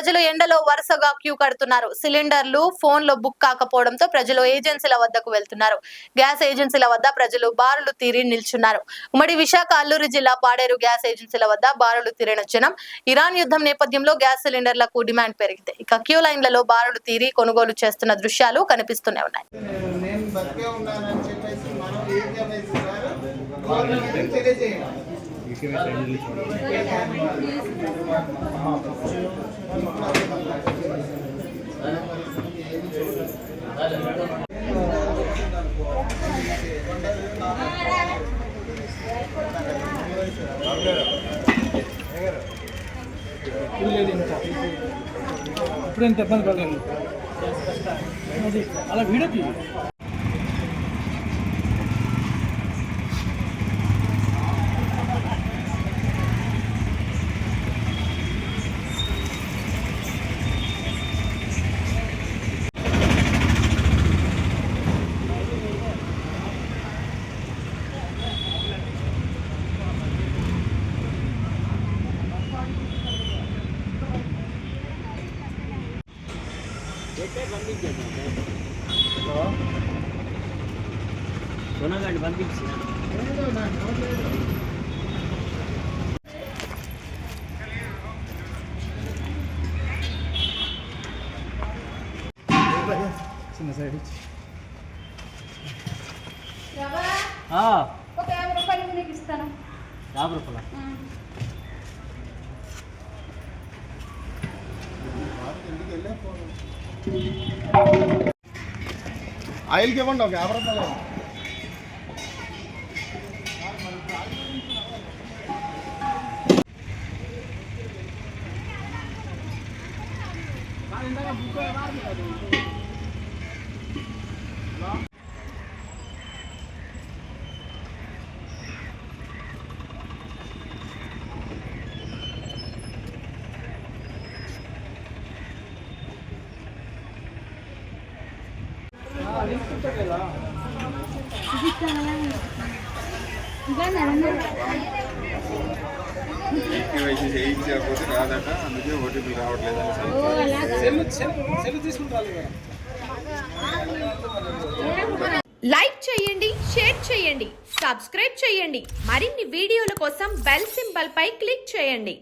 ప్రజలు ఎండలో వరుసగా క్యూ కడుతున్నారు. సిలిండర్లు ఫోన్లో బుక్ కాకపోవడంతో ప్రజలు ఏజెన్సీల వద్దకు వెళ్తున్నారు. గ్యాస్ ఏజెన్సీల వద్ద ప్రజలు బారులు తీరి నిల్చున్నారు. ఉమ్మడి విశాఖ అల్లూరు జిల్లా పాడేరు గ్యాస్ ఏజెన్సీల వద్ద బారులు తీరిన జనం ఇరాన్ యుద్ధం నేపథ్యంలో గ్యాస్ సిలిండర్లకు డిమాండ్ పెరిగింది. ఇక క్యూ లైన్లలో బారులు తీరి కొనుగోలు చేస్తున్న దృశ్యాలు కనిపిస్తూనే ఉన్నాయి. ఇప్పుడు ఎంత ఇబ్బంది పడలేదు అలా వీడియో తీయ సోనాగాండి పంపించి చిన్న సైడ్ ఇచ్చి ఒక 50 రూపాయలు నీకు ఇస్తాను. 50 రూపాయలు ఆయిల్కి ఇవ్వండి ఒక 50 రూపాయలు. చేయించకపోతే రాదట, అందుకే ఓటీపీ రావట్లేదని. లైక్ చేయండి, షేర్ చేయండి, సబ్స్క్రైబ్ చేయండి. మరిన్ని వీడియోల కోసం బెల్ సింబల్ పై క్లిక్ చేయండి.